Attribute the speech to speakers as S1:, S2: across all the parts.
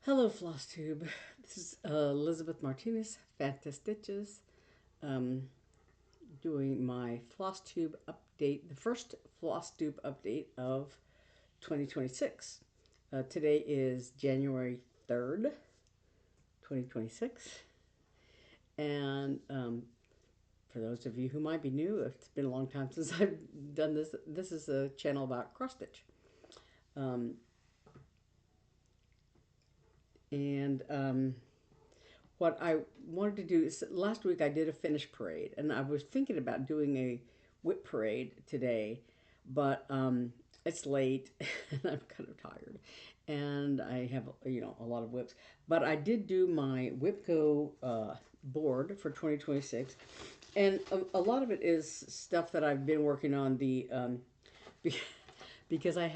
S1: Hello, Flosstube. This is Elizabeth Martinez, phantastitches, um, doing my Flosstube update, the first Flosstube update of 2026. Today is January 3rd, 2026. And for those of you who might be new, it's been a long time since I've done this. This is a channel about cross stitch. Um, and what I wanted to do is last week I did a finish parade, and I was thinking about doing a whip parade today, but it's late and I'm kind of tired, and I have a lot of whips. But I did do my WIPGO board for 2026, and a lot of it is stuff that I've been working on. Be- because I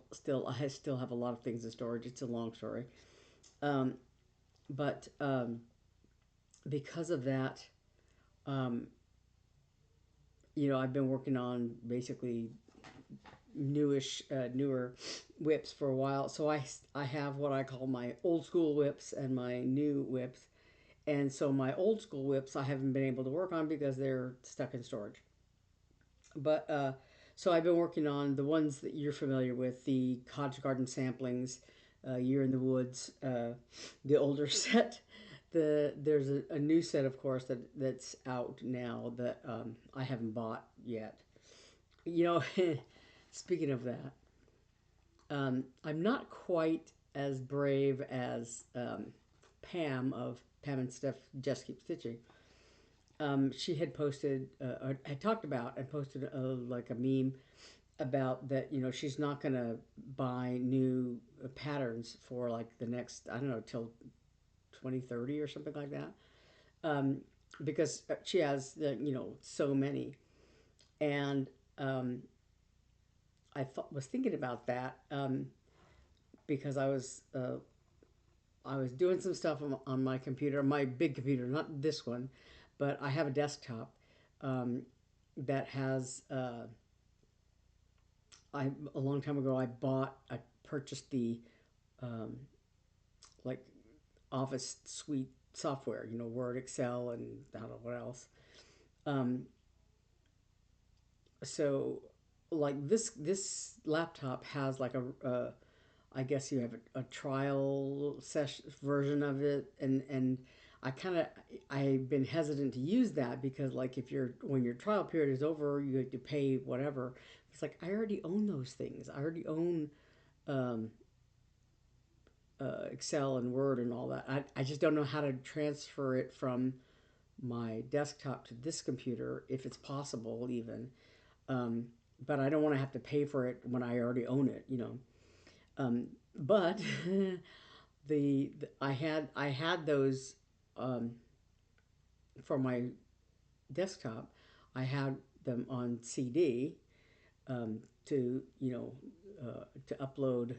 S1: still have a lot of things in storage. It's a long story. Um, but because of that, um, I've been working on basically newer whips for a while. So I have what I call my old school whips and my new whips. And so my old school whips I haven't been able to work on because they're stuck in storage. But so I've been working on the ones that you're familiar with, the Cottage Garden samplings, Year in the Woods, the older set. There's a new set, of course, that's out now that I haven't bought yet. You know, speaking of that, I'm not quite as brave as Pam of Pam and Steph Just Keep Stitching. She had posted, or had talked about and posted like a meme about that. She's not going to buy new patterns for like the next, I don't know, till 2030 or something like that. Um, because she has so many. And was thinking about that because I was doing some stuff on my computer, my big computer, not this one, but I have a desktop that has. A long time ago, I purchased the um, like Office Suite software, Word, Excel, and I don't know what else. Um, so like this laptop has like I guess you have a trial session version of it, and I've been hesitant to use that because like if you're when your trial period is over, you have to pay whatever. It's like I already own those things. I already own um, Excel and Word and all that. I just don't know how to transfer it from my desktop to this computer if it's possible even. Um, but I don't want to have to pay for it when I already own it. But I had those um, for my desktop. I had them on CD to upload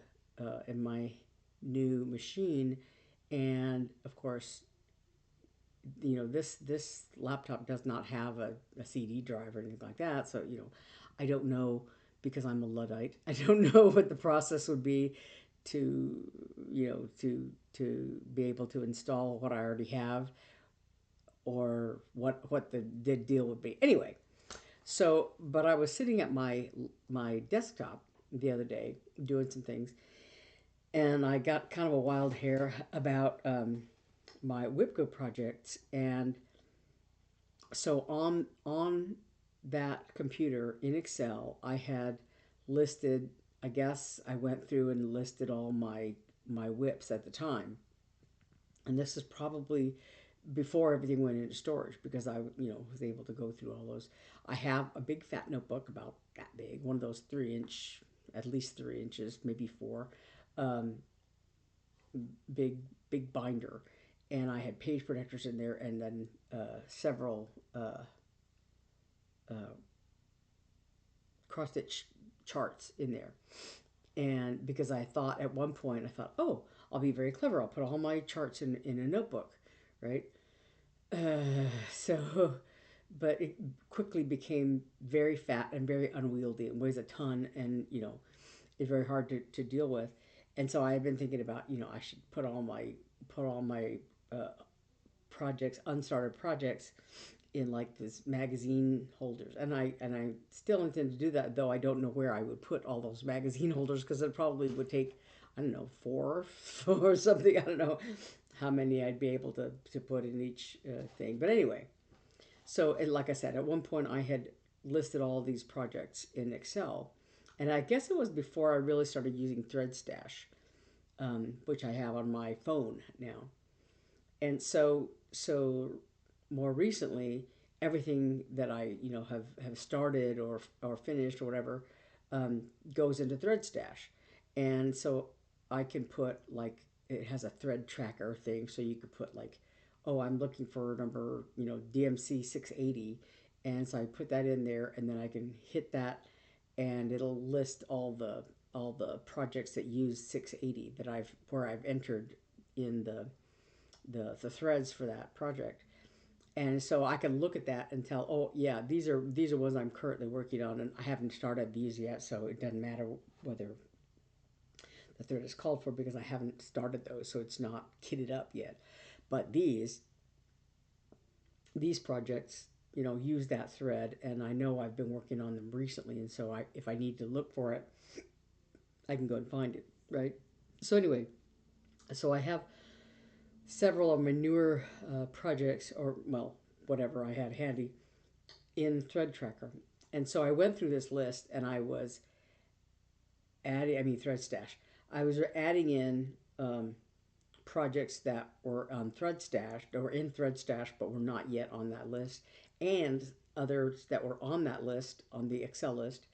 S1: in my new machine, and of course, this laptop does not have a CD drive or anything like that. So I don't know because I'm a luddite. I don't know what the process would be to to be able to install what I already have or what the deal would be. Anyway, so but I was sitting at my desktop the other day doing some things, and I got kind of a wild hair about my WIPGO projects. And so on that computer in Excel, I had listed. I guess I went through and listed all my whips at the time, and this is probably before everything went into storage because I was able to go through all those. I have a big fat notebook about that big, one of those 3 inch, at least 3 inches, maybe four, um, big big binder, and I had page protectors in there, and then several uh, cross stitch charts in there. And because I thought at one point, I thought, oh, I'll be very clever. I'll put all my charts in a notebook, right? So, but it quickly became very fat and very unwieldy. It weighs a ton, and is very hard to deal with. And so I've been thinking about, I should put all my uh, projects, unstarted projects, in like this magazine holders, and I still intend to do that, though I don't know where I would put all those magazine holders because it probably would take, I don't know, four or something. I don't know how many I'd be able to put in each thing. But anyway, so like I said, at one point I had listed all these projects in Excel, and I guess it was before I really started using ThreadStash, which I have on my phone now. And so more recently, everything that I have started or finished or whatever, um, goes into ThreadStash, and so I can put like, it has a thread tracker thing, so you could put like, oh, I'm looking for number, DMC 680, and so I put that in there, and then I can hit that, and it'll list all the projects that use 680 that I've entered in the threads for that project. And so I can look at that and tell, oh yeah, these are ones I'm currently working on, and I haven't started these yet, so it doesn't matter whether the thread is called for because I haven't started those, so it's not kitted up yet. But these projects, use that thread, and I know I've been working on them recently, and so if I need to look for it, I can go and find it, right? So anyway, so I have several of my newer projects, or well, whatever I had handy, in Thread Tracker. And so I went through this list, and I was Thread Stash. I was adding in projects that were on Thread Stash, or in Thread Stash, but were not yet on that list, and others that were on that list, on the Excel list,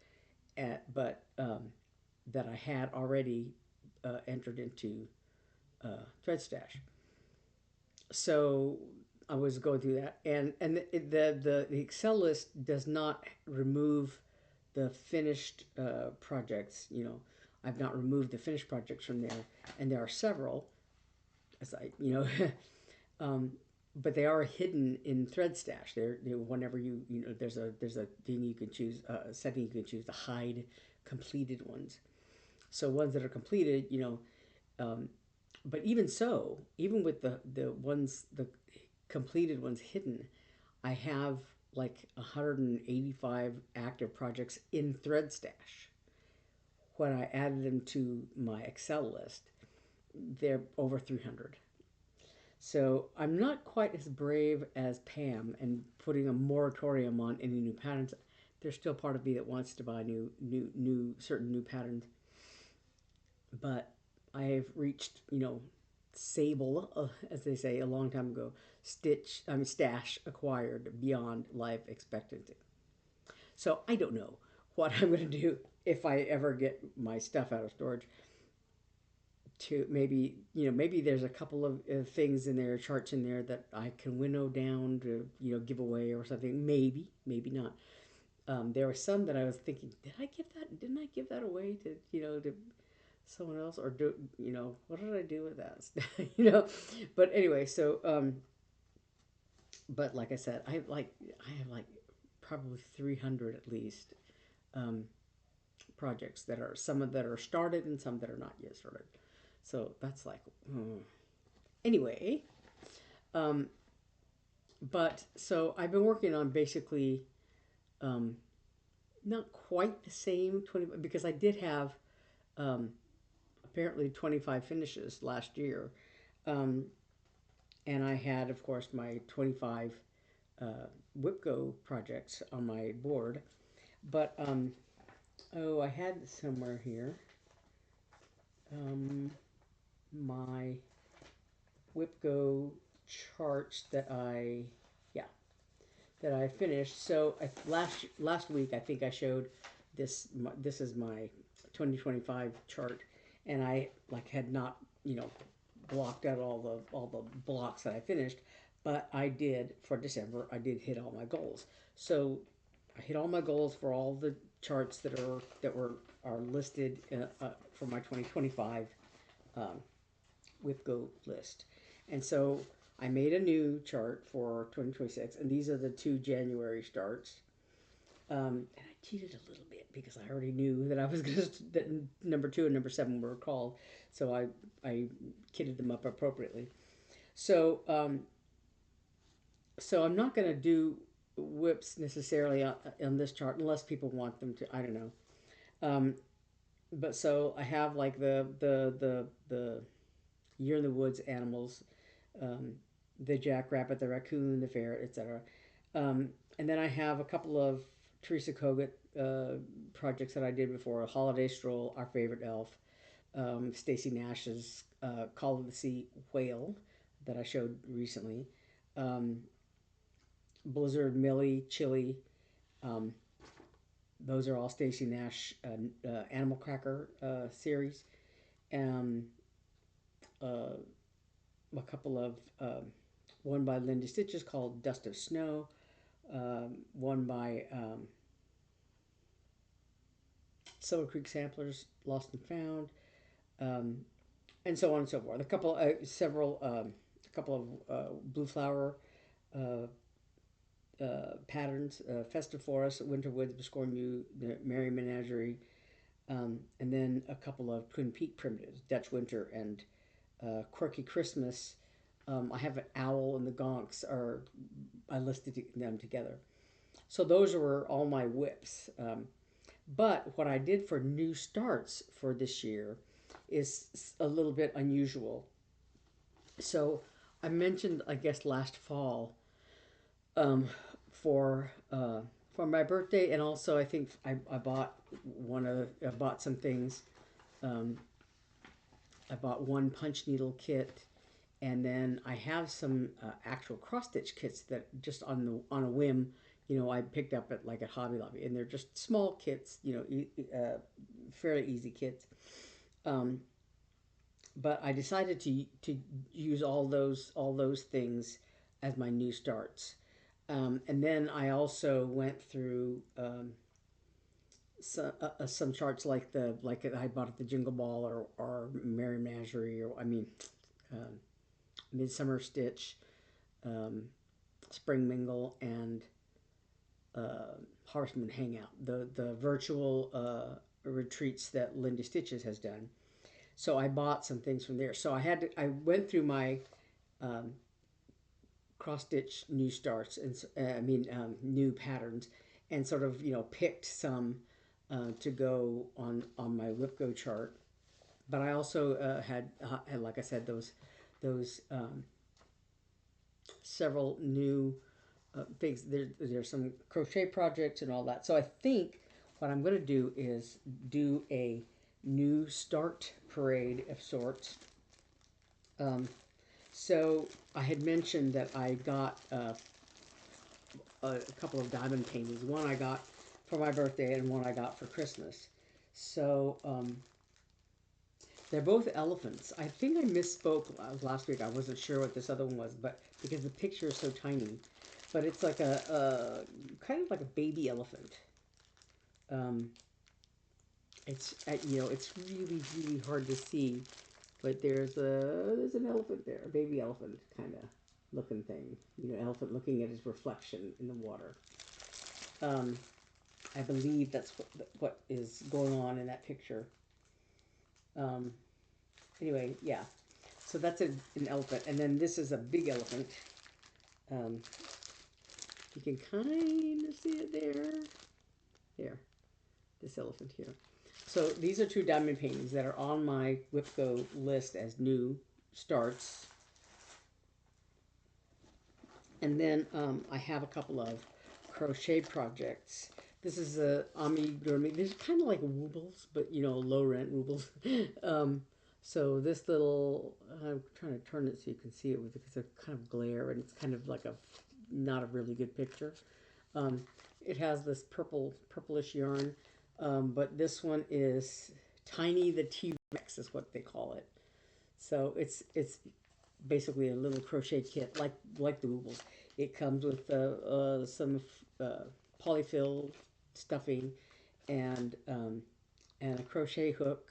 S1: but that I had already entered into Thread Stash. So I was going through that, and the Excel list does not remove the finished projects. I've not removed the finished projects from there, and there are several, as um, but they are hidden in ThreadStash. Whenever there's a thing you can choose, a setting you can choose to hide completed ones. So ones that are completed, um, but even so, even with the completed ones hidden, I have like 185 active projects in ThreadStash. When I added them to my Excel list, they're over 300. So I'm not quite as brave as Pam and putting a moratorium on any new patterns. There's still part of me that wants to buy certain new patterns, but I have reached, sable, as they say a long time ago, stash acquired beyond life expectancy. So I don't know what I'm going to do if I ever get my stuff out of storage. To maybe, maybe there's a couple of things in there, charts in there that I can winnow down to, give away or something. Maybe not. There were some that I was thinking, didn't I give that away to, to someone else, or what did I do with that? But anyway, so but like I said, I have like probably 300 at least, um, projects that are, some of that are started and some that are not yet started. So that's like, anyway, um, but so I've been working on basically, um, not quite the same 20, because I did have, um, apparently 25 finishes last year. Um, and I had, of course, my 25 uh, WIPGO projects on my board. But, oh, I had somewhere here, um, my WIPGO charts yeah, that I finished. So last week, I think I showed this. This is my 2025 chart, and I like had not, blocked out all the blocks that I finished, but I did for December. I did hit all my goals. So I hit all my goals for all the charts that are listed for my 2025 um, WIPGO list. And so I made a new chart for 2026, and these are the two January starts. And I cheated a little bit because I already knew that I was going to that number 2 and number 7 were called, so I kitted them up appropriately. So so I'm not going to do whips necessarily on this chart unless people want them to. I don't know. Um, but so I have like the year in the woods animals, um, the jackrabbit, the raccoon, the ferret, etc. And then I have a couple of Teresa Kogut projects that I did before: a Holiday Stroll, Our Favorite Elf, Stacy Nash's Call of the Sea Whale that I showed recently, um, Blizzard, Millie, Chili. Um, those are all Stacy Nash Animal Cracker series. Um, uh, a couple of one by Lindy Stitches called Dust of Snow, one by Silver Creek Samplers, Lost and Found, um, and so on and so forth. A couple of Blue Flower uh, patterns, Festive Forest, Winter Woods, Biscorn Mew, the Merry Menagerie, and then a couple of Twin Peak primitives, Dutch Winter and Quirky Christmas. I have an owl and the gonks are I listed them together. So those were all my whips. But what I did for new starts for this year is a little bit unusual. So I mentioned, I guess, last fall um, for for my birthday, and also I think I bought I bought some things. Um, I bought one punch needle kit, and then I have some actual cross stitch kits that just on a whim, I picked up at like at Hobby Lobby, and they're just small kits, fairly easy kits. Um, but I decided to use all those things as my new starts. And then I also went through some charts like I bought at the Jingle Ball or Merry Menagerie or um, Midsummer Stitch, um, Spring Mingle, and Harvest Moon Hangout, the virtual retreats that Linda Stitches has done. So I bought some things from there. So I went through my um, cross stitch new starts and new patterns, and sort of picked some to go on my WIPGO chart. But I also had, like I said, those several new things. There's some crochet projects and all that. So I think what I'm going to do is do a new start parade of sorts. Um, so I had mentioned that I got a couple of diamond paintings. One I got for my birthday and one I got for Christmas. So they're both elephants. I think I misspoke last week. I wasn't sure what this other one was, but because the picture is so tiny. But it's like a kind of like a baby elephant. Um, it's really really hard to see, but there's an elephant there, a baby elephant kind of looking thing. Elephant looking at his reflection in the water. Um, I believe that's what is going on in that picture. Um, anyway, yeah. So that's an elephant, and then this is a big elephant. Um, you can kind of see it there. There, this elephant here. So these are two diamond paintings that are on my WIPGO list as new starts. And then I have a couple of crochet projects. This is a amigurumi. These are kind of like woobles, but low rent woobles. So this little, I'm trying to turn it so you can see it with because it's kind of glare and it's kind of like not a really good picture. Um, it has this purplish yarn, but this one is Tiny the T-Rex is what they call it. So it's basically a little crochet kit like the Woobles. It comes with some polyfill stuffing and and a crochet hook,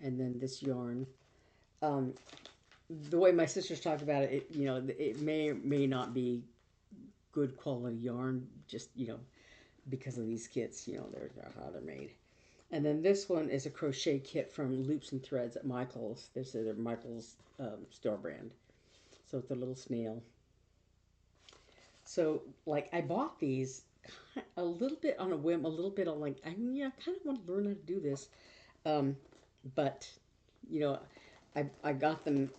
S1: and then this yarn. Um, the way my sisters talk about it may or may not be good quality yarn. Just because of these kits. You know, they're how they're made. And then this one is a crochet kit from Loops and Threads at Michael's. This is a Michael's store brand. So it's a little snail. So like I bought these a little bit on a whim, a little bit on like yeah, I kind of want to learn how to do this. Um, but you know, I got them.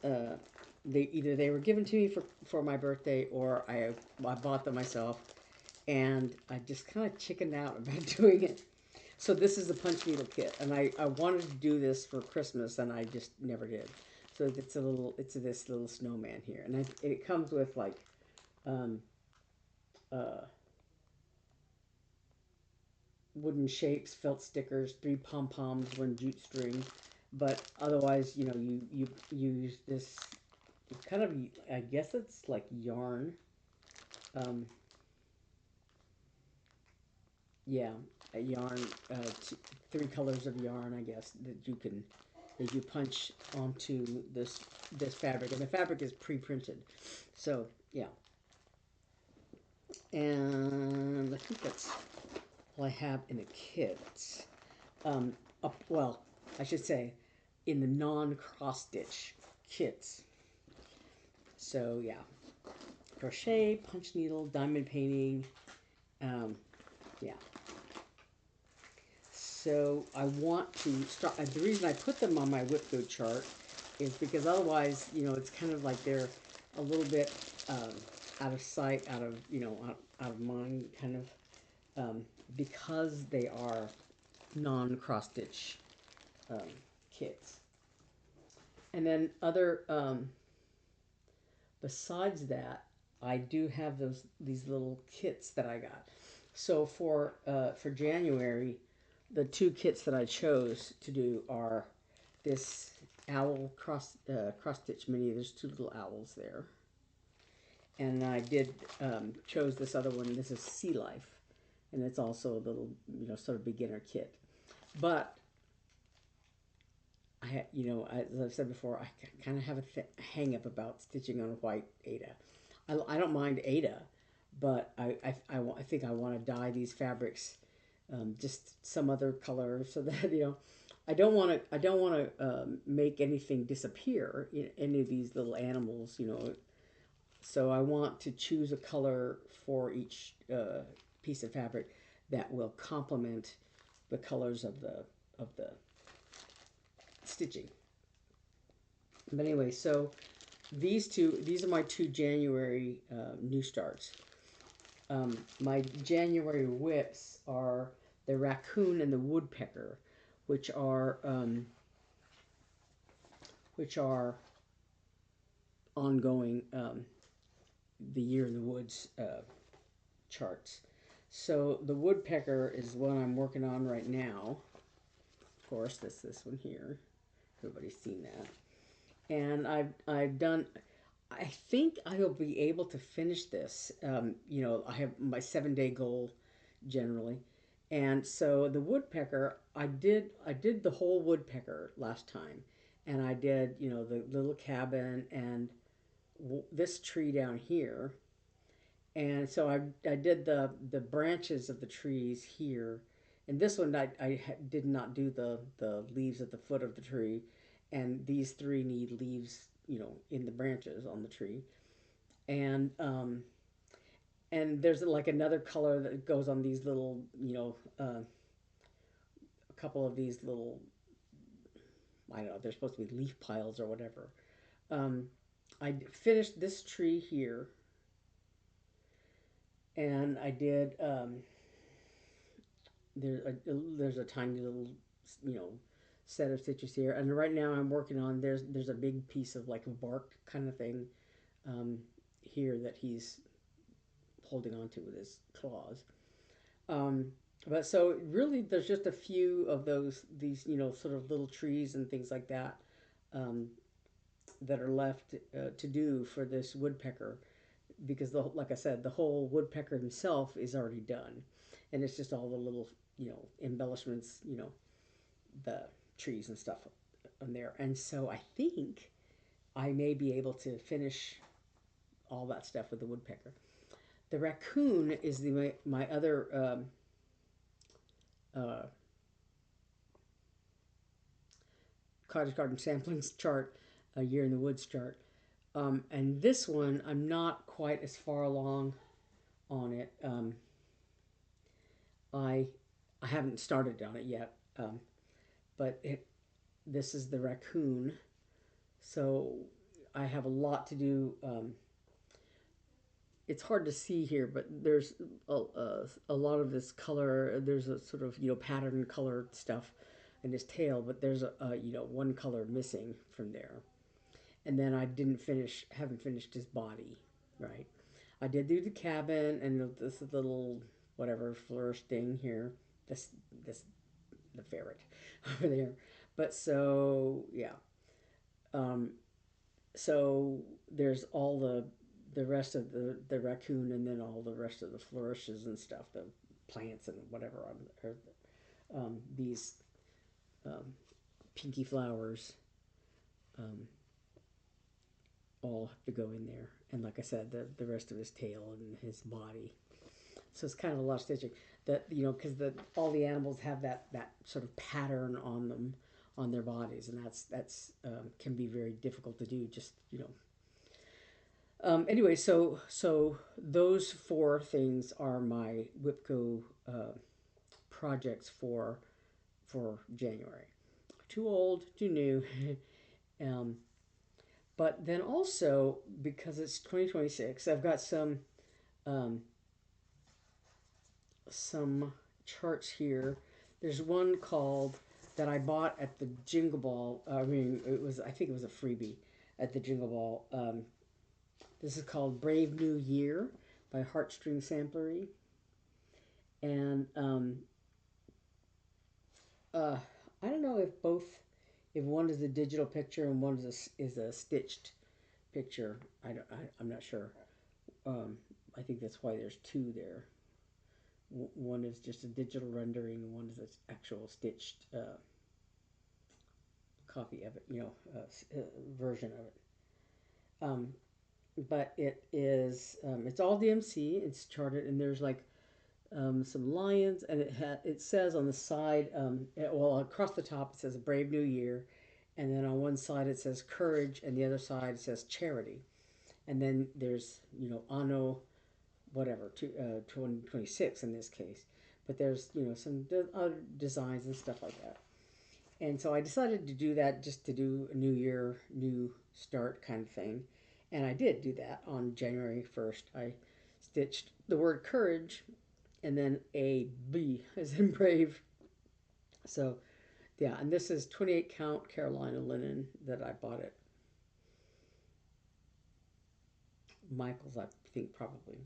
S1: They were given to me for my birthday, or I bought them myself, and I just kind of chickened out about doing it. So this is the punch needle kit, and I wanted to do this for Christmas, and I just never did. So it's this little snowman here, and it comes with like um, uh, wooden shapes, felt stickers, 3 pom-poms, 1 jute string. But otherwise, you know, you use this kind of, I guess it's like yarn. Um, yeah, a yarn, t 3 colors of yarn, I guess, that you punch onto this fabric, and the fabric is pre-printed. So yeah, and I think that's all I have in the kit. Well, I should say, in the non-cross stitch kits. So yeah, crochet, punch needle, diamond painting. Yeah. So I want to start. The reason I put them on my WIPGO chart is because otherwise, you know, it's kind of like they're a little bit out of sight, out of out of mind, kind of because they are non-cross stitch um, kits. And then besides that, I do have these little kits that I got. So for January, the 2 kits that I chose to do are this owl cross stitch mini. There's 2 little owls there, and I did chose this other one. This is Sea Life, and it's also a little sort of beginner kit. But as I've said before, I kind of have a hang up about stitching on white Aida. I don't mind Aida, but I think I want to dye these fabrics just some other color so that I don't want to make anything disappear in any of these little animals. So I want to choose a color for each piece of fabric that will complement the colors of the stitching. But anyway, so these are my 2 January new starts. My January whips are the Raccoon and the Woodpecker, which are ongoing the Year in the Woods charts. So the Woodpecker is what I'm working on right now. Of course, this one here. Everybody's seen that. And I've done. I think I will be able to finish this. I have my 7-day goal generally, and so the woodpecker, I did the whole woodpecker last time, and I did the little cabin and this tree down here, and so I did the branches of the trees here, and this one I did not do the leaves at the foot of the tree, and these 3 need leaves in the branches on the tree, and there's like another color that goes on these little a couple of these little, I don't know, they're supposed to be leaf piles or whatever. um, I finished this tree here, and I did there's a tiny little you know set of stitches here, and right now I'm working on there's a big piece of like a bark kind of thing um, here that he's holding on to with his claws. Um, but so really, there's just a few of these sort of little trees and things like that um, that are left to do for this woodpecker, because like I said, the whole woodpecker himself is already done, and it's just all the little embellishments, the trees and stuff on there. And so I think I may be able to finish all that stuff with the woodpecker. The raccoon is my other. uh, Cottage Garden Samplings chart, a Year in the Woods chart. And this one, I'm not quite as far along on it. I I haven't started on it yet, but this is the Raccoon, so I have a lot to do. It's hard to see here, but there's a lot of this color. There's a sort of pattern colored stuff in his tail, but there's a one color missing from there. And then I didn't finish, haven't finished his body, right? I did do the cabin and this little whatever flourish thing here. This this the ferret over there. But so yeah, um, so there's all the rest of the raccoon and then all the rest of the flourishes and stuff, the plants and whatever on or these um, pinky flowers um, all have to go in there. And like I said, the rest of his tail and his body. So it's kind of a lot of stitching. That because all the animals have that sort of pattern on them on their bodies, and that's can be very difficult to do. Just anyway, so those four things are my WIPGO projects for January. Too old, too new. um, but then also because it's 2026, I've got um, some charts here. There's one called that I bought at the Jingle Ball. I think it was a freebie at the Jingle Ball. This is called Brave New Year by Heartstring Samplery. And uh, I don't know if one is a digital picture and one is a stitched picture. I'm not sure. I think that's why there's two there. One is just a digital rendering, and one is an actual stitched copy of it, version of it. Um, but it's all DMC. It's charted, and there's like some lions, and it says on the side, well, across the top it says a Brave New Year, and then on one side it says courage, and the other side it says charity, and then there's Anno whatever 2026 in this case, but there's some other designs and stuff like that. And so I decided to do that just to do a new year, new start kind of thing. And I did do that on January 1st. I stitched the word courage and then a B as in brave. So, yeah, and this is 28 count Carolina linen that I bought at Michael's, I think, probably.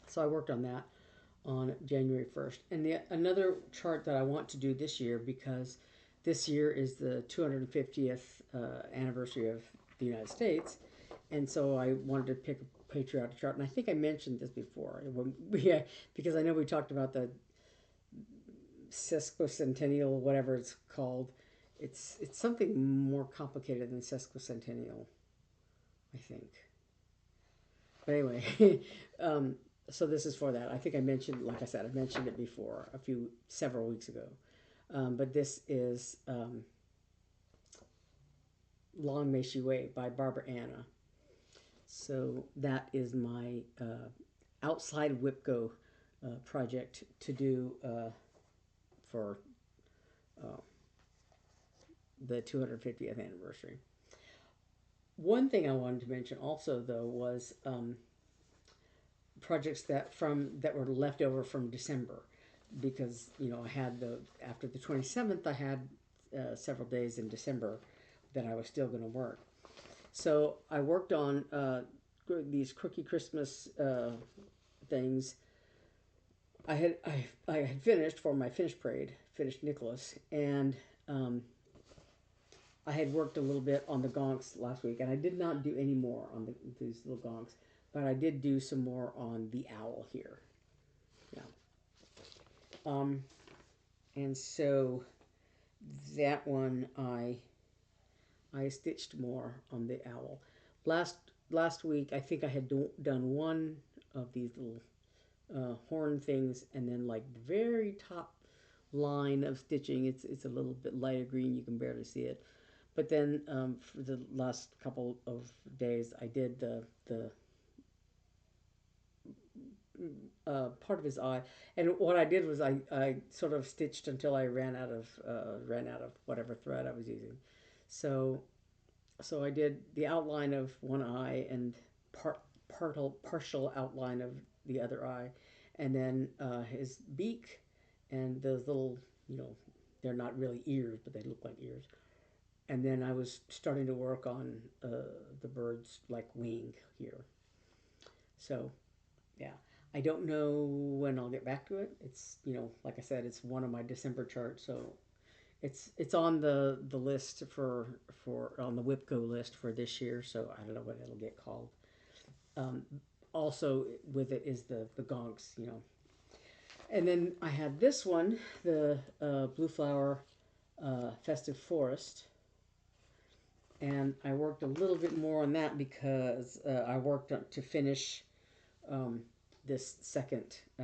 S1: So I worked on that on January 1st. And another chart that I want to do this year, because this year is the 250th anniversary of the United States, and so I wanted to pick a patriotic chart. And I think I mentioned this before, yeah, because I know we talked about the sesquicentennial, whatever it's called. It's something more complicated than sesquicentennial, I think. But anyway, so this is for that. I think I mentioned, like I said, I mentioned it before several weeks ago. But this is Long May She Wait by Barbara Anna. So that is my outside WIPGO project to do for uh, the 250th anniversary. One thing I wanted to mention also, though, was projects that were left over from December, because I had after the 27th I had several days in December that I was still going to work. So I worked on these Quirky Christmas things. I had finished for my finish parade, finished Nicholas, and I had worked a little bit on the gonks last week, and I did not do any more on these little gonks, but I did do some more on the owl here. Yeah. And so that one I stitched more on the owl. Last week I think I had done one of these little horn things, and then like the very top line of stitching, it's a little bit lighter green. You can barely see it. But then for the last couple of days, I did the part of his eye, and what I did was I sort of stitched until I ran out of whatever thread I was using. So so I did the outline of one eye and partial outline of the other eye, and then his beak and those little, you know, they're not really ears, but they look like ears. And then I was starting to work on the bird's like wing here. So yeah, I don't know when I'll get back to it. It's, you know, like I said, it's one of my December charts, so it's on the list for on the WIPGO list for this year. So I don't know what it'll get called. Um, Also with it is the gonks, you know. And then I had this one, the blue flower festive forest, and I worked a little bit more on that because I worked to finish um, this second, I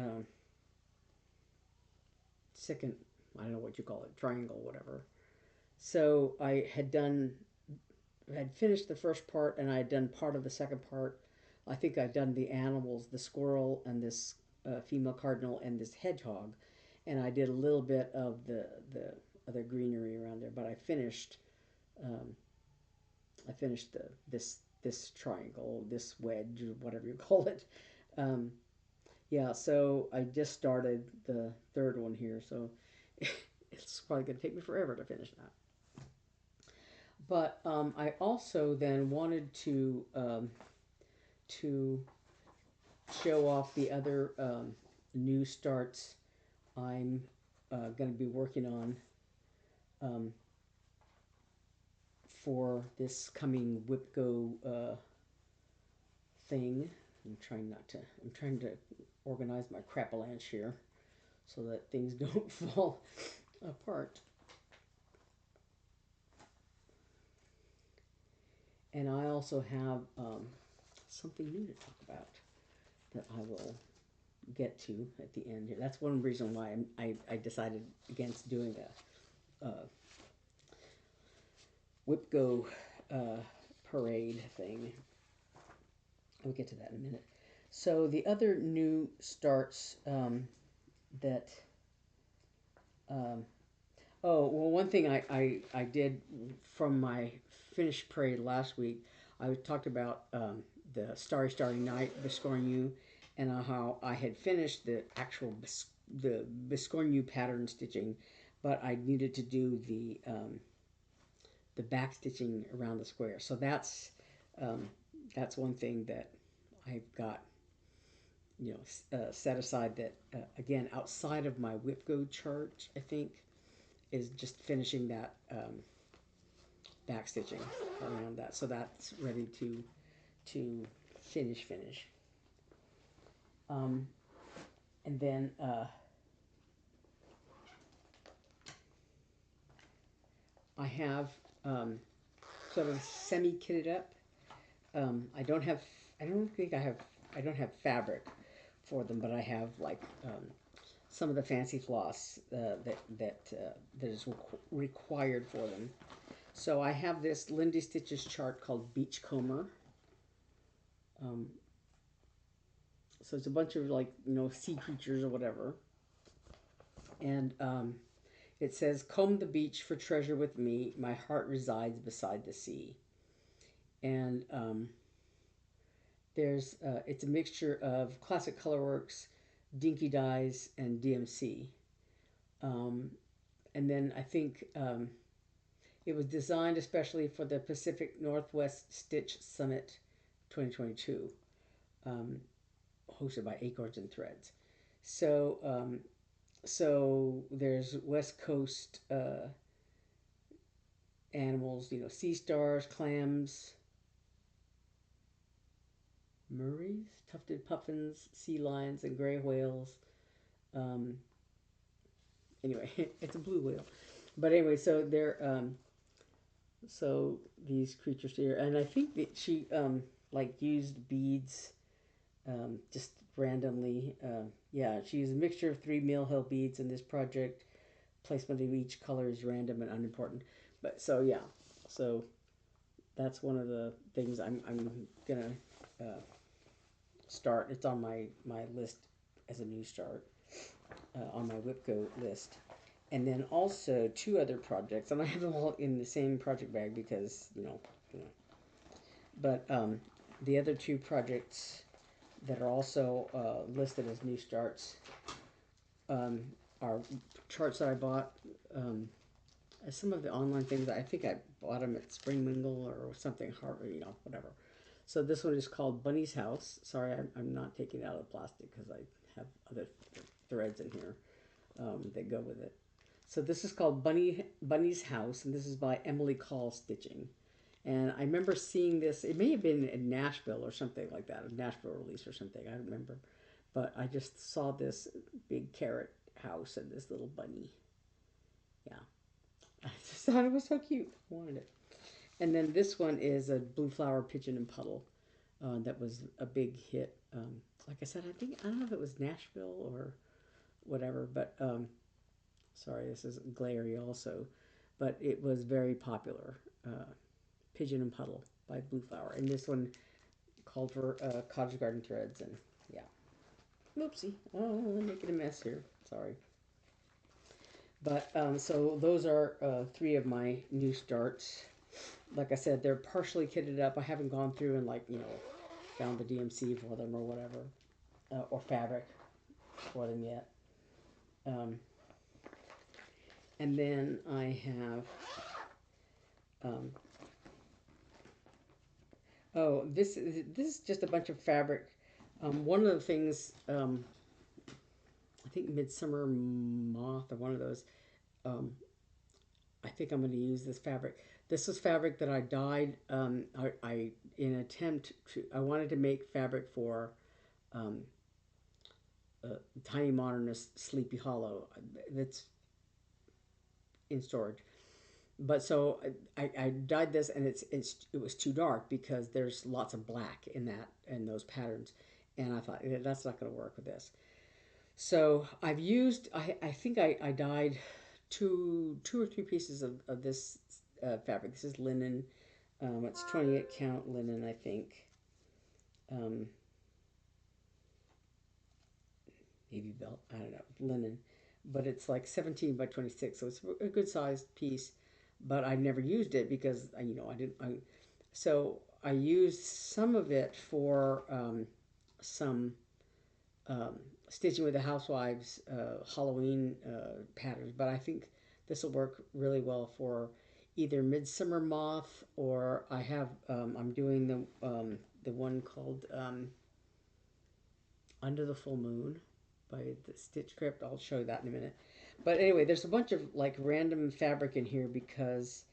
S1: don't know what you call it, triangle, whatever. So I had finished the first part, and I had done part of the second part. I think I'd done the animals, the squirrel and this female cardinal and this hedgehog, and I did a little bit of the other greenery around there. But um, I finished this triangle, this wedge, or whatever you call it. Um, yeah, so I just started the third one here, so it's probably going to take me forever to finish that. But I also then wanted to show off the other new starts I'm going to be working on um, for this coming WIPGO thing. I'm trying to organize my crapalanche here so that things don't fall apart. And I also have something new to talk about that I will get to at the end here. That's one reason why I decided against doing a WIPGO uh, parade thing. We'll get to that in a minute. So the other new starts that um, oh, well, one thing I did from my finished parade last week, I talked about the Starry Night, Biscornu, and how I had finished the actual the Biscornu pattern stitching, but I needed to do the back stitching around the square. So that's one thing that I've got, you know, set aside that again outside of my WIPGO chart, I think is just finishing that back stitching around that, so that's ready to finish. Um, and then I have sort of semi kitted up. I don't have. I don't think I have. I don't have fabric for them, but I have like some of the fancy floss that is required for them. So I have this Lindy Stitches chart called Beachcomber. Um, so it's a bunch of like, you know, sea creatures or whatever, and it says, "Comb the beach for treasure with me. My heart resides beside the sea." And there's it's a mixture of classic colorworks, dinky dyes, and DMC. Um, and then I think it was designed especially for the Pacific Northwest Stitch Summit 2022, um, hosted by Acorns and Threads. So so there's West Coast animals, you know, sea stars, clams, Murrays, tufted puffins, sea lions, and gray whales. Um, anyway, it's a blue whale. But anyway, so they're so these creatures here, and I think that she like used beads just randomly. Yeah, she used a mixture of 3 Mill Hill beads in this project. Placement of each color is random and unimportant. But so yeah, so that's one of the things I'm gonna uh, start. It's on my list as a new start on my WIPGO list. And then also two other projects, and I have them all in the same project bag because you know. But the other two projects that are also listed as new starts um, are charts that I bought. Some of the online things, I think I bought them at Spring Mingle or something, whatever. So this one is called Bunny's House. Sorry, I'm not taking it out of the plastic because I have other threads in here that go with it. So this is called Bunny's House, and this is by Emily Call Stitching. And I remember seeing this. It may have been in Nashville or something like that, a Nashville release or something. I don't remember, but I just saw this big carrot house and this little bunny. Yeah, I just thought it was so cute. I wanted it. And then this one is a blue flower pigeon and puddle that was a big hit. Like I said, I don't know if it was Nashville or whatever, but sorry, this is glary also, but it was very popular. Pigeon and Puddle by Blue Flower, and this one called for Cottage Garden Threads, and yeah. Oopsie, oh, I'm making a mess here. Sorry. But so those are three of my new starts. Like I said, they're partially kitted up. I haven't gone through and found the DMC for them or whatever, or fabric for them yet. Um, and then I have oh, this is just a bunch of fabric. One of the things, I think Midsummer Moth or one of those. Um, I think I'm going to use this fabric. This was fabric that I dyed. I in an attempt to I wanted to make fabric for um, Tiny Modernist Sleepy Hollow. That's in storage. But so I dyed this, and it was too dark because there's lots of black in those patterns, and I thought that's not going to work with this. So I've used I think I dyed two or three pieces of this fabric. This is linen. It's 28 count linen, I think. Um, Navy belt, I don't know, linen, but it's like 17 by 26, so it's a good sized piece. But I've never used it because I didn't. So I used some of it for some um, stitching with the housewives Halloween patterns, but I think this will work really well for either Midsummer Moth or I'm doing the one called Under the Full Moon by the Stitch Crypt. I'll show you that in a minute. But anyway, there's a bunch of random fabric in here because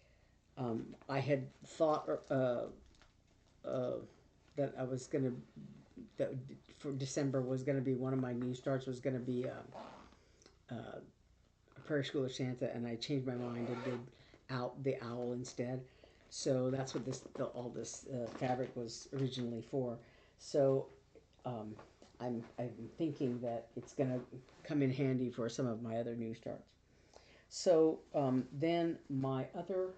S1: I had thought uh, that I was gonna that for December was gonna be one of my new starts was gonna be a Prairie Schooler Santa, and I changed my mind and did the owl instead. So that's what all this fabric was originally for. So um, I'm thinking that it's gonna come in handy for some of my other new starts. So then my other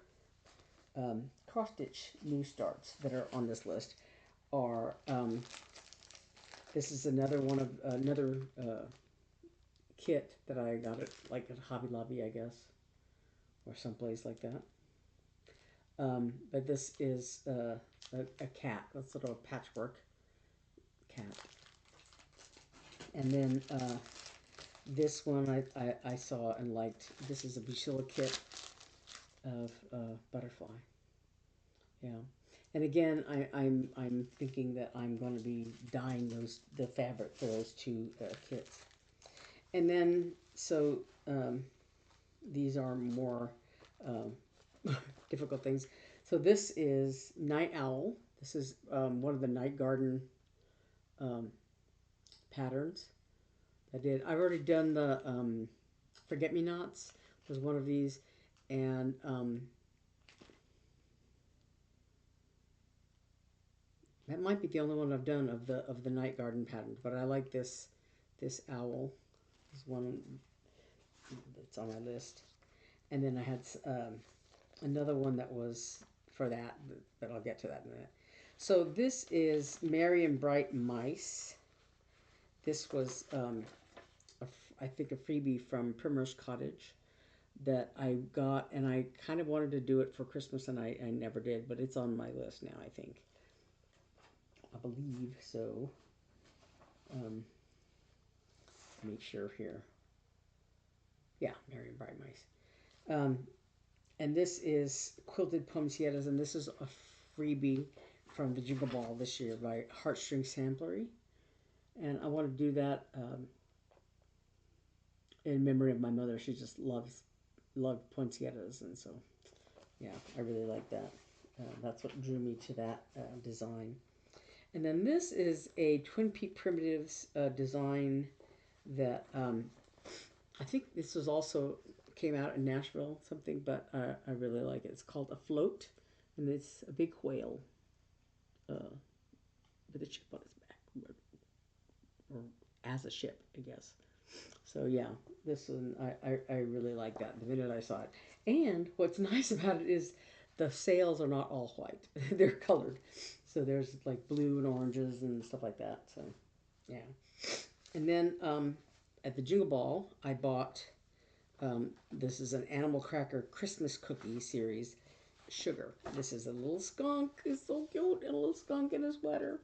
S1: cross stitch new starts that are on this list are this is another one of another kit that I got at Hobby Lobby, I guess, or someplace like that. But this is a cat, a sort of a patchwork cat. And then this one I saw and liked. This is a Buscilla kit of butterfly. Yeah. And again, I'm thinking that I'm going to be dyeing the fabric for those two kits. And then so these are more difficult things. So this is Night Owl. This is one of the Night Garden um, patterns. I've already done the Forget Me Nots. Was one of these, and That might be the only one I've done of the night garden pattern, but I like this owl. Is one that's on my list. And then I had another one that was for that, but I'll get to that in a minute. So this is Merry and Bright Mice. This was, I think, a freebie from Primrose Cottage that I got, and I kind of wanted to do it for Christmas, and I never did, but it's on my list now, I think. I believe so. Make sure here. Yeah, Merry and Bright Mice. And this is Quilted Poinsettias, and this is a freebie from the Jingle Ball this year by Heartstring Samplery. And I want to do that in memory of my mother. She just loved poinsettias, and so yeah, I really like that. That's what drew me to that design. And then this is a Twin Peak Primitives design that I think this was also came out in Nashville something, but I really like it. It's called Afloat, and it's a big whale with a chip on its back, or as a ship, I guess. So yeah, this one I really like that the minute I saw it. And what's nice about it is the sails are not all white; they're colored. So there's like blue and oranges and stuff like that. So yeah, and then at the Jingle Ball, I bought. This is an Animal Cracker Christmas cookie series. Sugar. This is a little skunk. It's so cute. And a little skunk in a sweater.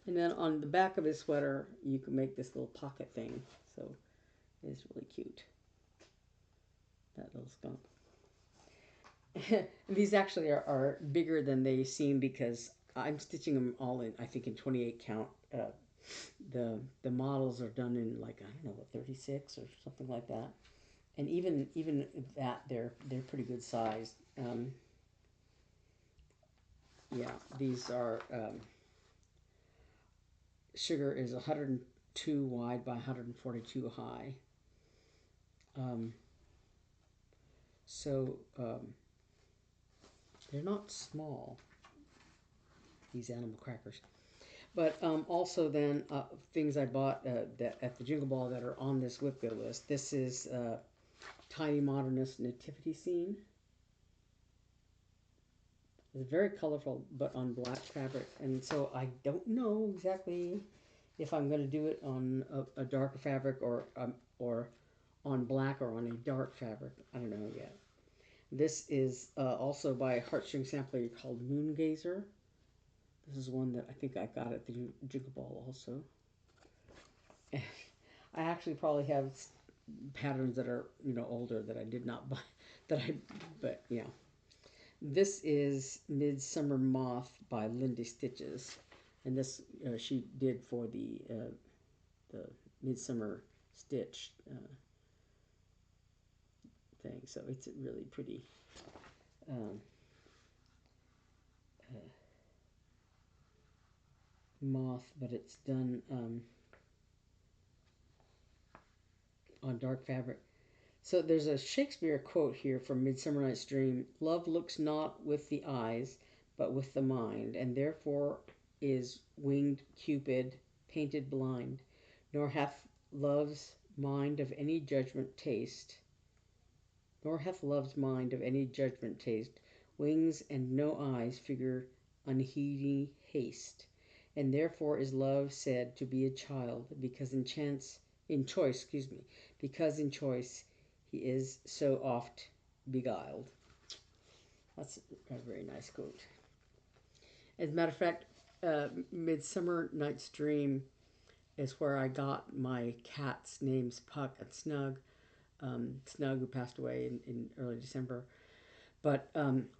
S1: And then on the back of his sweater, you can make this little pocket thing. So it's really cute. That little skunk. These actually are bigger than they seem because I'm stitching them all in, I think, in 28 count. The models are done in like, I don't know, what, 36 or something like that. And even that, they're pretty good size. Yeah, these are sugar is 102 wide by 142 high. So they're not small, these animal crackers. But also then things I bought that at the Jingle Ball that are on this WIPGO list. This is Tiny Modernist Nativity Scene. It's very colorful, but on black fabric. And so I don't know exactly if I'm going to do it on a darker fabric or on black or on a dark fabric. I don't know yet. This is also by Heartstring Sampler called Moongazer. This is one that I think I got at the Jingle Ball also. I actually probably have patterns that are older that I did not buy but yeah. This is Midsummer Moth by Lindy Stitches, and this she did for the Midsummer Stitch thing. So it's really pretty. Moth, but it's done on dark fabric. So there's a Shakespeare quote here from Midsummer Night's Dream. Love looks not with the eyes, but with the mind, and therefore is winged Cupid painted blind, nor hath love's mind of any judgment taste, wings and no eyes figure unheeding haste, and therefore is love said to be a child, because in choice, because in choice he is so oft beguiled. That's a very nice quote. As a matter of fact, Midsummer Night's Dream is where I got my cats' names Puck and Snug. Snug, who passed away in early December. But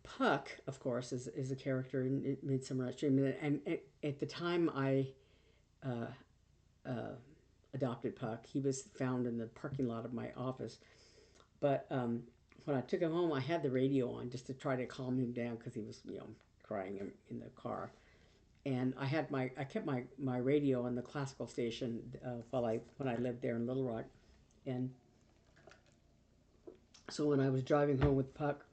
S1: Puck, of course, is a character in Midsummer Night's Dream. And at the time I adopted Puck, he was found in the parking lot of my office. But when I took him home, I had the radio on just to try to calm him down because he was, crying in the car. And I kept my radio on the classical station when I lived there in Little Rock. And so when I was driving home with Puck,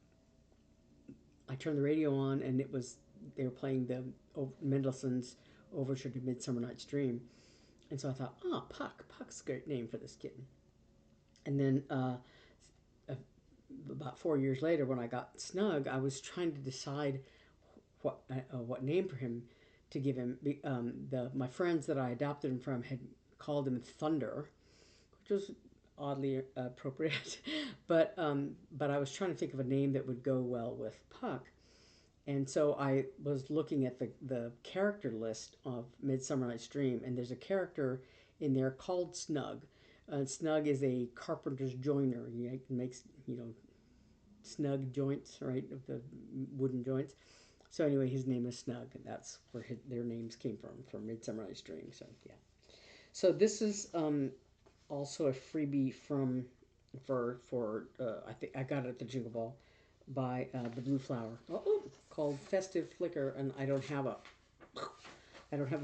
S1: I turned the radio on, and it was they were playing the Mendelssohn's Overture to Midsummer Night's Dream, and so I thought, Puck. Puck's a great name for this kitten. And then about 4 years later, when I got Snug, I was trying to decide what name for him to give him. My friends that I adopted him from had called him Thunder, which was oddly appropriate. but I was trying to think of a name that would go well with Puck. And so I was looking at the character list of Midsummer Night's Dream, and there's a character in there called Snug. Snug is a carpenter's joiner. He makes, snug joints, right, of the wooden joints. So anyway, his name is Snug, and that's where their names came from Midsummer Night's Dream. So yeah. So this is also a freebie for I think I got it at the Jingle Ball by the Blue Flower, called Festive Flicker, and I don't have a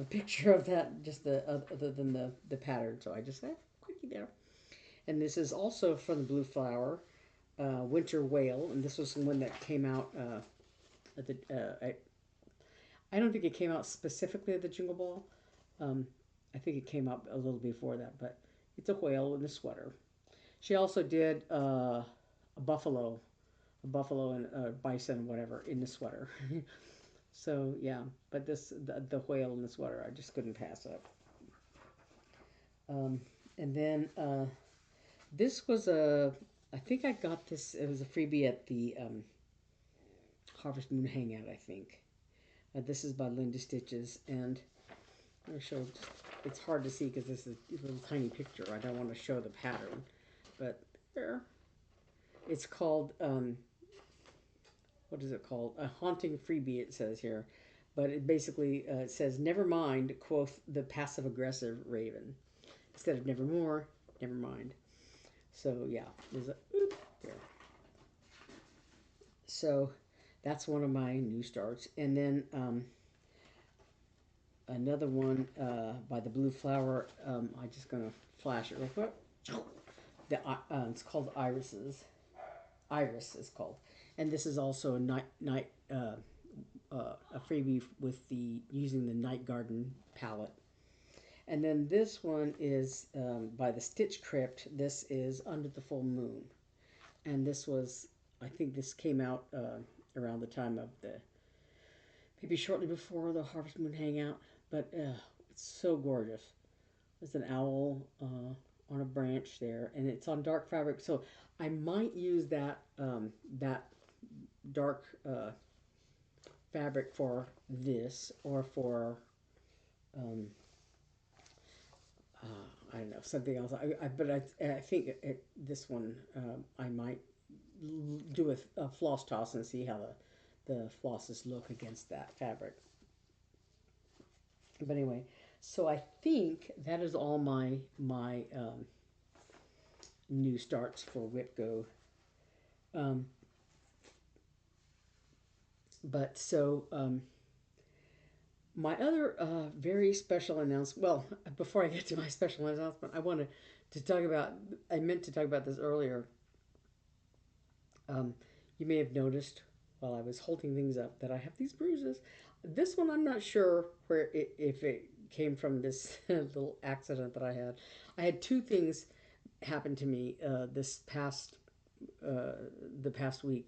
S1: picture of that, just other than the pattern. So I just have Quirky there. And this is also from the Blue Flower, Winter Whale, and this was one that came out at the. I don't think it came out specifically at the Jingle Ball. I think it came out a little before that, but it's a whale in a sweater. She also did a buffalo and a bison, whatever, in the sweater. So yeah, but the whale in the sweater, I just couldn't pass up. And then this was I think I got this. It was a freebie at the Harvest Moon Hangout, I think. This is by Linda Stitches, and I'm going to show. It's hard to see because this is a little tiny picture. I don't want to show the pattern, but there. It's called. What is it called? A haunting freebie, it says here. But it basically says, never mind, quoth the passive-aggressive raven. Instead of nevermore, never mind. So, yeah, there's a, there. So, that's one of my new starts. And then another one by the Blue Flower. I'm just going to flash it real quick. It's called Irises. Iris is called. And this is also a a freebie with using the Night Garden palette. And then this one is by the Stitch Crypt. This is Under the Full Moon. And this was, I think this came out around the time of maybe shortly before the Harvest Moon Hangout. But it's so gorgeous. There's an owl on a branch there, and it's on dark fabric. So I might use that dark fabric for this, or for I don't know, something else. But I think this one I might do a floss toss and see how the flosses look against that fabric. But anyway, so I think that is all my new starts for WIPGO. But so my other very special announcement. Well, before I get to my special announcement, I wanted to talk about. I meant to talk about this earlier. You may have noticed while I was holding things up that I have these bruises. This one, I'm not sure if it came from this little accident that I had. I had two things happen to me the past week.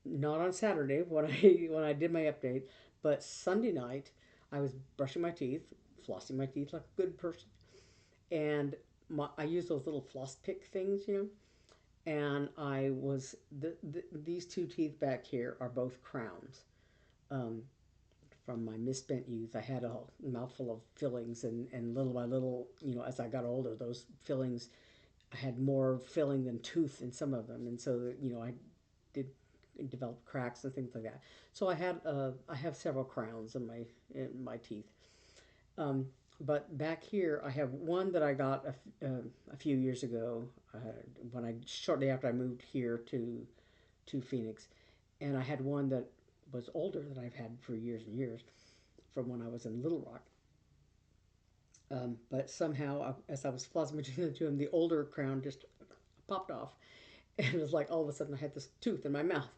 S1: Not on Saturday when I did my update, but Sunday night I was brushing my teeth, flossing my teeth like a good person, and I use those little floss pick things, and I was these two teeth back here are both crowns. From my misspent youth, I had a mouthful of fillings, and little by little, as I got older, those fillings, I had more filling than tooth in some of them, and so I did develop cracks and things like that. So I have several crowns in my teeth. But back here, I have one that I got a few years ago shortly after I moved here to Phoenix, and I had one that was older that I've had for years and years, from when I was in Little Rock. But somehow, as I was flossing between the two of them, the older crown just popped off, and it was like all of a sudden I had this tooth in my mouth.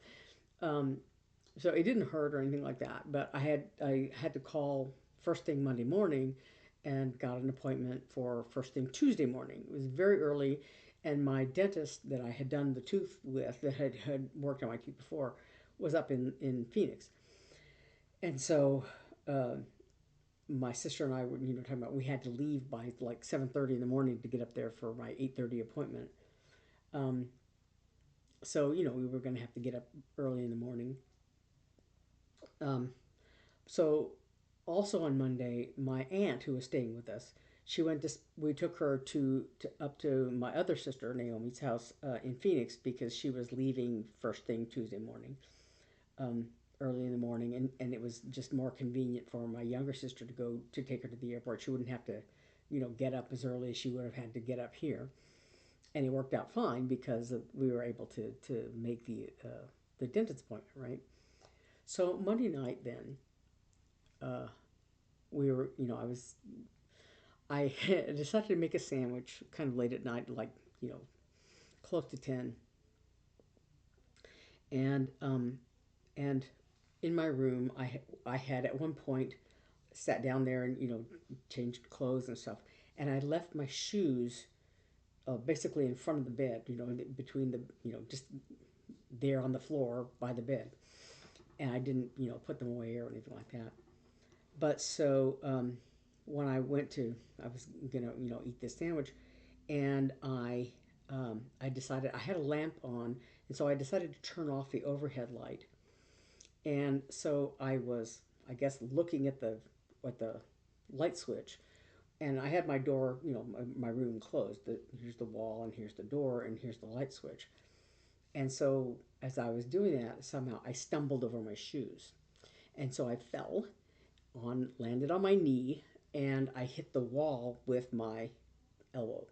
S1: So it didn't hurt or anything like that. But I had to call first thing Monday morning, and got an appointment for first thing Tuesday morning. It was very early, and my dentist that I had done the tooth with, that had worked on my teeth before, was up in Phoenix, and so. My sister and I were, talking about we had to leave by like 7:30 in the morning to get up there for my 8:30 appointment. Um, so we were going to have to get up early in the morning. Um, so also on Monday, my aunt who was staying with us, she went to we took her to up to my other sister Naomi's house in Phoenix because she was leaving first thing Tuesday morning. Um, Early in the morning, and it was just more convenient for my younger sister to go to take her to the airport. She wouldn't have to, get up as early as she would have had to get up here, and it worked out fine because we were able to make the dentist appointment, right? So Monday night, then uh, we were, I decided to make a sandwich kind of late at night, like you know close to 10, and and in my room, I had at one point sat down there and changed clothes and stuff, and I left my shoes basically in front of the bed, between the just there on the floor by the bed, and I didn't put them away or anything like that. But so when I was gonna eat this sandwich, and I decided I had a lamp on, and so I decided to turn off the overhead light, and so I was, I guess, looking at the light switch, and I had my door, my room closed. Here's the wall, and here's the door, and here's the light switch. And so as I was doing that, somehow I stumbled over my shoes, and so I fell landed on my knee, and I hit the wall with my elbow.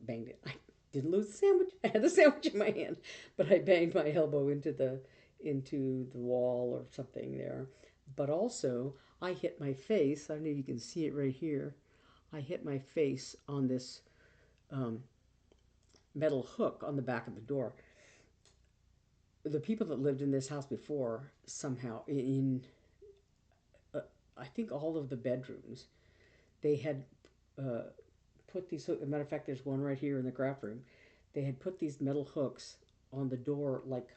S1: Banged it. I didn't lose the sandwich. I had the sandwich in my hand, but I banged my elbow into the wall or something there. But also, I hit my face. I don't know if you can see it right here. I hit my face on this um, metal hook on the back of the door. The people that lived in this house before somehow uh, I think all of the bedrooms they had uh, put these. As a matter of fact, there's one right here in the craft room. They had put these metal hooks on the door, like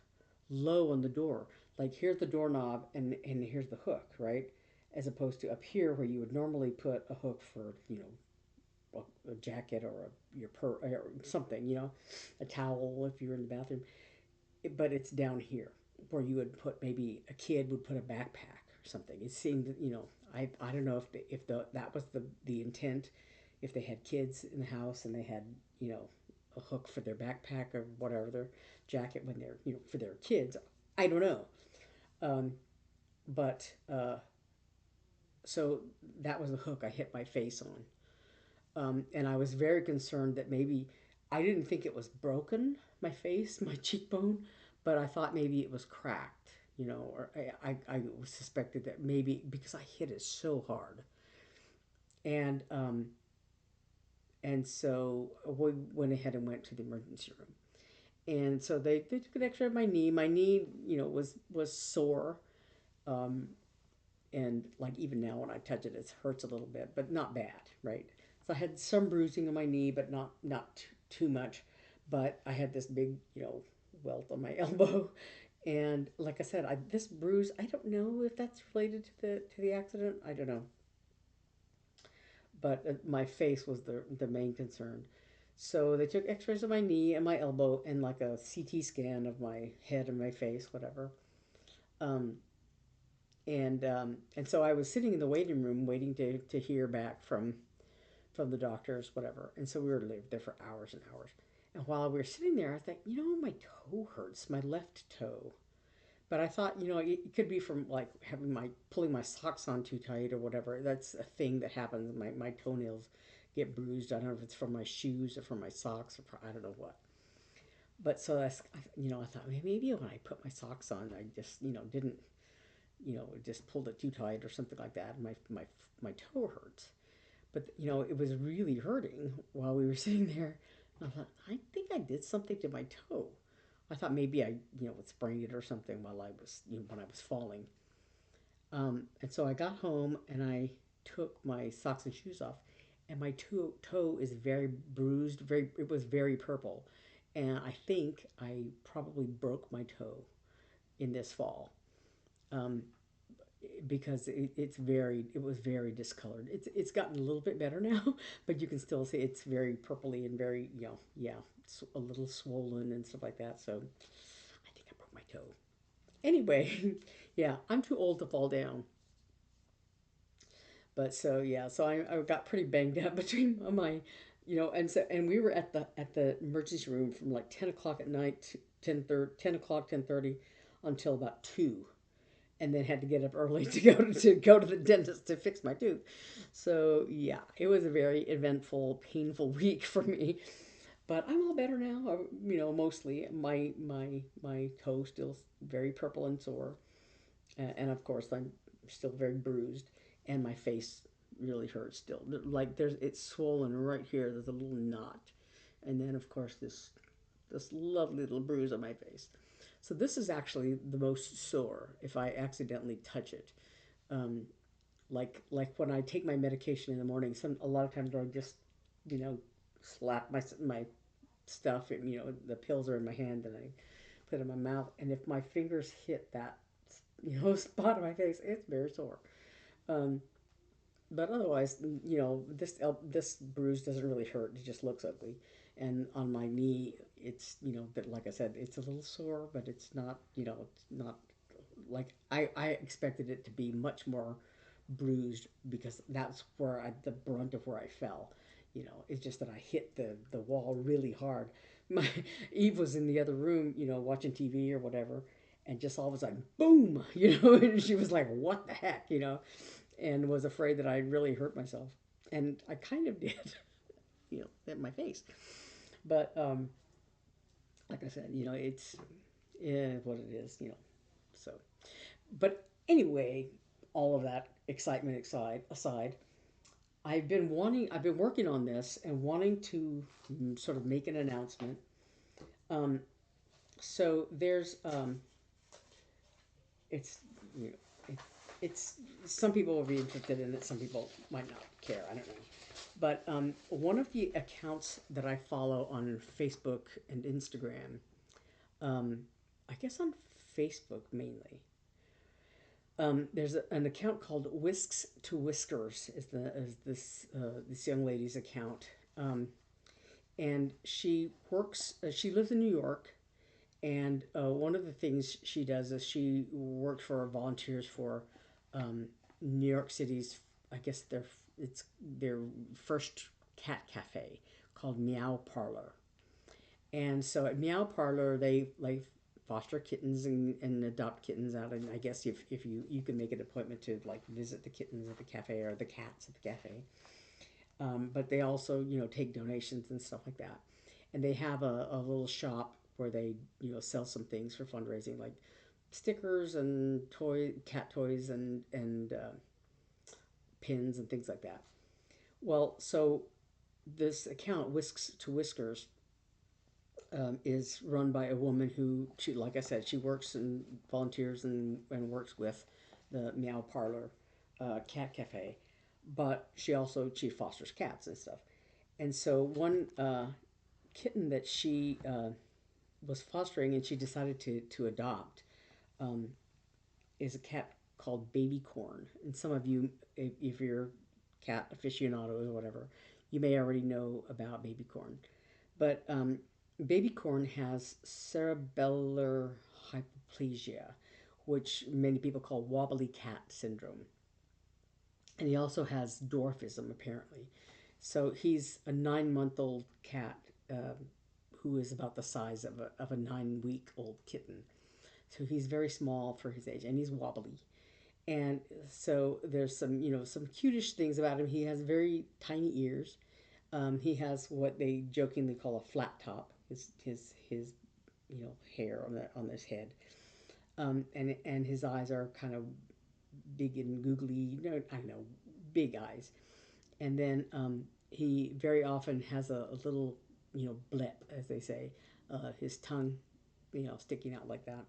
S1: low on the door. Like here's the doorknob, and here's the hook, right? As opposed to up here where you would normally put a hook for a jacket or or something, a towel if you're in the bathroom. But it's down here where you would put, maybe a kid would put a backpack or something. It seemed, I don't know if that was the intent, if they had kids in the house and they had a hook for their backpack or whatever, their jacket, when they're for their kids. I don't know. Um, but So that was the hook I hit my face on. And I was very concerned that maybe, I didn't think it was broken, my face, my cheekbone, but I thought maybe it was cracked, or I suspected that maybe because I hit it so hard. And so we went ahead and went to the emergency room. And so they took an x-ray of my knee. My knee, was sore. Um, and like even now when I touch it, it hurts a little bit, but not bad, right? So I had some bruising on my knee, but not too much. But I had this big, welt on my elbow, and like I said, this bruise, I don't know if that's related to the accident. I don't know, but my face was the main concern. So they took X-rays of my knee and my elbow and like a CT scan of my head and my face, whatever. Um, and so I was sitting in the waiting room waiting to hear back from the doctors, whatever. And so we were there for hours and hours. And while we were sitting there, I thought, my toe hurts, my left toe. But I thought, it could be from like having my pulling my socks on too tight or whatever. That's a thing that happens. My toenails get bruised. I don't know if it's from my shoes or from my socks or I don't know what. But so that's, I thought maybe when I put my socks on, I just didn't just pulled it too tight or something like that. My toe hurts, but it was really hurting while we were sitting there. I thought, I think I did something to my toe. I thought maybe I, sprained it or something while I was, when I was falling. And so I got home and I took my socks and shoes off, and my toe is very bruised. It was very purple, and I think I probably broke my toe in this fall. Um, because it was very discolored. It's gotten a little bit better now, but you can still see it's very purpley and very, yeah, it's a little swollen and stuff like that. So I think I broke my toe. Anyway, yeah, I'm too old to fall down. But so yeah, so I got pretty banged up between my, and we were at the emergency room from like 10 o'clock at night to 10 o'clock 10:30 until about 2, and then had to get up early to go to the dentist to fix my tooth. So yeah, it was a very eventful, painful week for me. But I'm all better now. Mostly my toe still very purple and sore, and of course I'm still very bruised, and my face really hurts still. Like it's swollen right here. There's a little knot, and then of course this lovely little bruise on my face. So this is actually the most sore if I accidentally touch it. Um, like when I take my medication in the morning, a lot of times I just you know slap my stuff, and the pills are in my hand, and I put it in my mouth, and if my fingers hit that spot on my face, it's very sore. Um, but otherwise, this bruise doesn't really hurt. It just looks ugly. And on my knee, it's but like I said, it's a little sore, but it's not it's not like I expected it to be much more bruised, because that's the brunt of where I fell. It's just that I hit the wall really hard. My Eve was in the other room, watching TV or whatever, and just all of a sudden, boom, and she was like, "What the heck," and was afraid that I really hurt myself, and I kind of did, at my face. But like I said, it's what it is, So, but anyway, all of that excitement aside, I've been working on this and wanting to sort of make an announcement. Um, so there's, it's, you know, it, it's some people will be interested in it, some people might not care. I don't know. But one of the accounts that I follow on Facebook and Instagram, um, I guess on Facebook mainly, there's an account called Whisks to Whiskers is this young lady's account, and she works. She lives in New York, and one of the things she does is she works for volunteers for New York City's. I guess it's their first cat cafe called MeowParlour. And so at MeowParlour, they like foster kittens and adopt kittens out. And I guess if you can make an appointment to like visit the kittens at the cafe or the cats at the cafe. But they also take donations and stuff like that. And they have a little shop where they sell some things for fundraising, like stickers and cat toys and pins and things like that. Well, so this account Whisks to Whiskers is run by a woman who, like I said, she works and volunteers and works with the Meow Parlor Cat Cafe, but she fosters cats and stuff. And so one kitten that she was fostering and she decided to adopt um, is a cat called Baby Corn. And some of you, if you're cat aficionados or whatever, you may already know about Baby Corn. But Baby Corn has cerebellar hypoplasia, which many people call wobbly cat syndrome. And he also has dwarfism, apparently. So he's a 9-month old cat who is about the size of a 9-week old kitten. So he's very small for his age, and he's wobbly. And so there's some cutish things about him. He has very tiny ears. He has what they jokingly call a flat top. His hair on his head, and his eyes are kind of big and googly. No, I don't know, big eyes. And then he very often has a little blip, as they say. His tongue sticking out like that.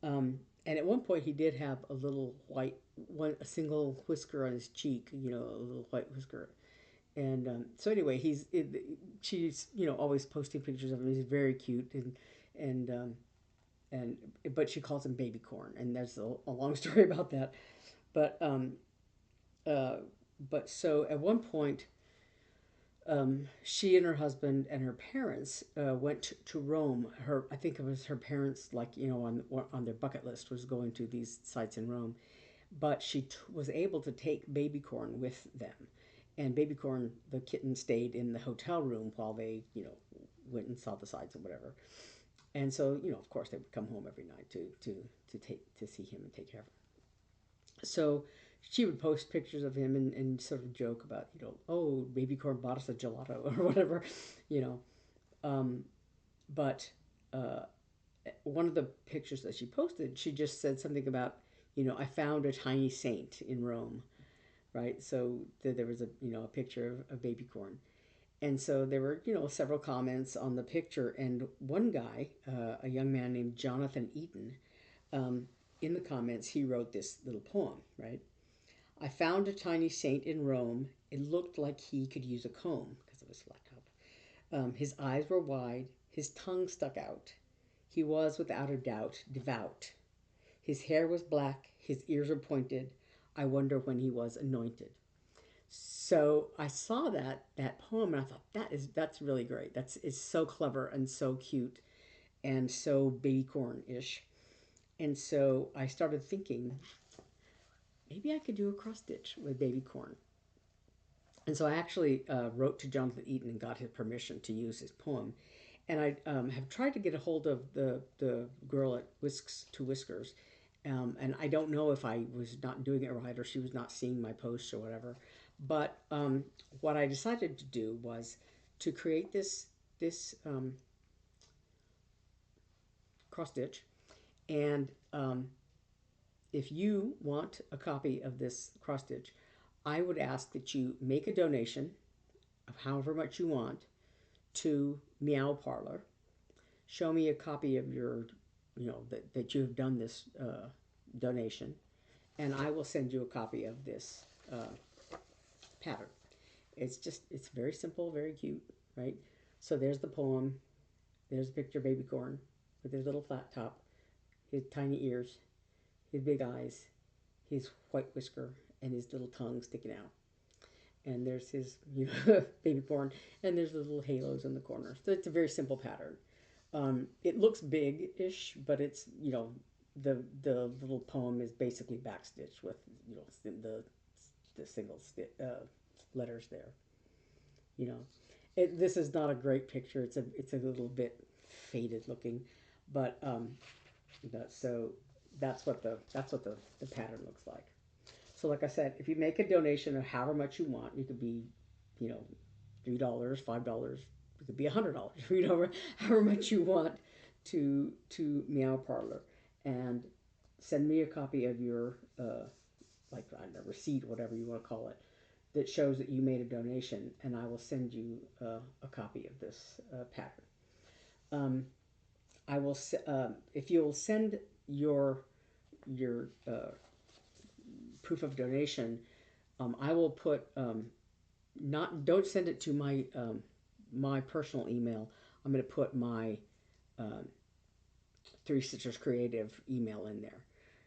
S1: And at one point, he did have a little a single whisker on his cheek, a little white whisker. And so anyway, she's always posting pictures of him. He's very cute, and and but she calls him baby corn, and there's a long story about that. But uh, but so at one point, she and her husband and her parents went to Rome. I think it was her parents, like on their bucket list was going to these sites in Rome. But she was able to take Baby Corn with them, and Baby Corn, the kitten, stayed in the hotel room while they went and saw the sights or whatever. And so of course they would come home every night to see him and take care of him. So she would post pictures of him and sort of joke about, oh, Baby Corn bought us a gelato or whatever, you know. Um, but uh, one of the pictures that she posted, she just said something about, I found a tiny saint in Rome, right? So there was a picture of Baby Corn. And so there were, several comments on the picture. And one guy, a young man named Jonathon Eaton, um, in the comments, he wrote this little poem, right? I found a tiny saint in Rome. It looked like he could use a comb because it was flat top. His eyes were wide. His tongue stuck out. He was, without a doubt, devout. His hair was black. His ears were pointed. I wonder when he was anointed. So I saw that poem and I thought that's really great. It's so clever and so cute and so baby corn ish. And so I started thinking maybe I could do a cross stitch with baby corn. And so I actually wrote to Jonathan Eaton and got his permission to use his poem. And I have tried to get a hold of the girl at Whisks to Whiskers. And I don't know if I was not doing it right or she was not seeing my posts or whatever. But what I decided to do was to create this cross stitch. And if you want a copy of this cross stitch, I would ask that you make a donation of however much you want to MeowParlour. Show me a copy of your, that you have done this donation, and I will send you a copy of this pattern. It's very simple, very cute, right? So there's the poem. There's a picture of baby corn with his little flat top, his tiny ears, his big eyes, his white whisker, and his little tongue sticking out. And there's his baby corn, and there's the little halos in the corners. So it's a very simple pattern. It looks big-ish, but it's the little poem is basically backstitched with the single letters there. You know, this is not a great picture. It's a little bit faded looking, but so that's what the pattern looks like. So like I said, if you make a donation of however much you want, you could be, you know, $3, $5, it could be $100, however much you want to MeowParlour, and send me a copy of your like I don't know, receipt, whatever you want to call it, that shows that you made a donation, and I will send you a copy of this pattern. Um, I will if you'll send your proof of donation, I will put not don't send it to my personal email. I'm going to put my um, Three Sisters Creative email in there.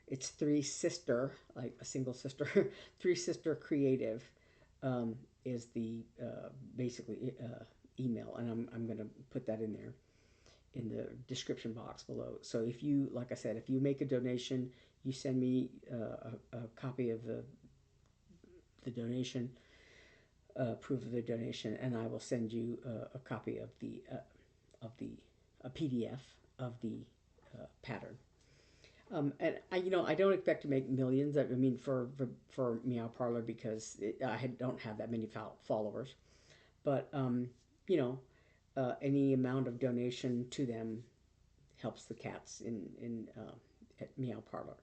S1: It's Three Sister, like a single sister. Three Sister Creative is the basically email, and I'm going to put that in there in the description box below. So if you, like I said, if you make a donation, you send me a copy of the donation, proof of the donation, and I will send you a copy of the a PDF of the pattern. And I don't expect to make millions. I mean, for MeowParlour, because I don't have that many followers. But any amount of donation to them helps the cats in at MeowParlour.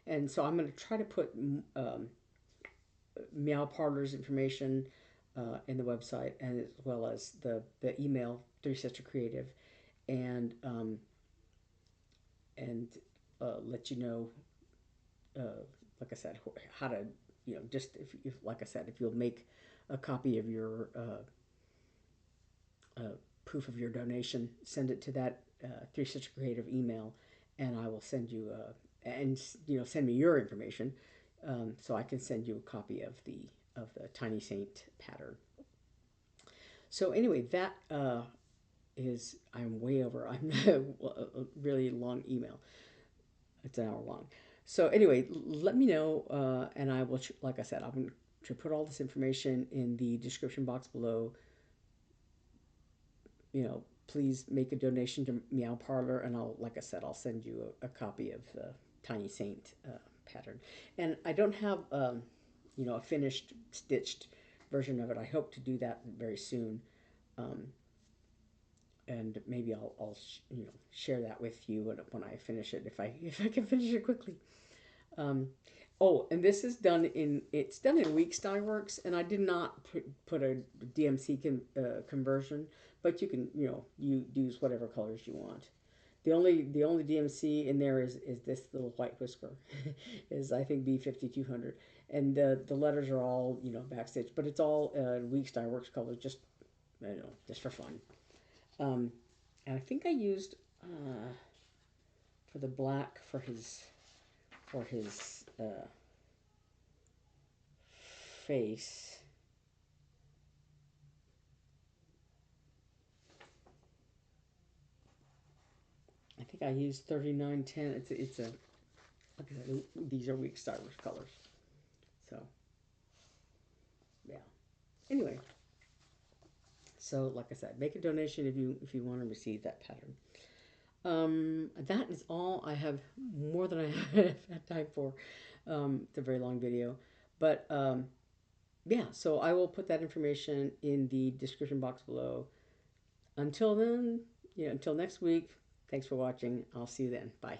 S1: And so I'm going to try to put MeowParlour's information in the website, and as well as the email Three Sister Creative, and and let you know, like I said, how to, just if like I said, if you'll make a copy of your uh, proof of your donation, send it to that Three Stitch Creative email, and I will send you and send me your information, so I can send you a copy of the Tiny Saint pattern. So anyway, that is, I'm way over. I'm a really long email. It's an hour long. So anyway, let me know, and I will. Like I said, I'm going to put all this information in the description box below. Please make a donation to MeowParlour, and like I said, I'll send you a copy of the Tiny Saint pattern. And I don't have, a finished stitched version of it. I hope to do that very soon. Um, and maybe I'll share that with you when I finish it, if I can finish it quickly. Um, oh, and this is it's done in Weeks Dye Works, and I did not put a DMC conversion, but you can you use whatever colors you want. The only DMC in there is this little white whisker, is I think B5200, and the letters are all backstitch, but it's all Weeks Dye Works colors, just for fun. Um, and I think I used for the black for his face. I think I used 3910. It's a like I said, these are Week Starters colors. So yeah. Anyway, so like I said, make a donation if you want to receive that pattern. That is all I have. More than I have had time for. It's a very long video, but yeah. So I will put that information in the description box below. Until then, until next week. Thanks for watching. I'll see you then. Bye.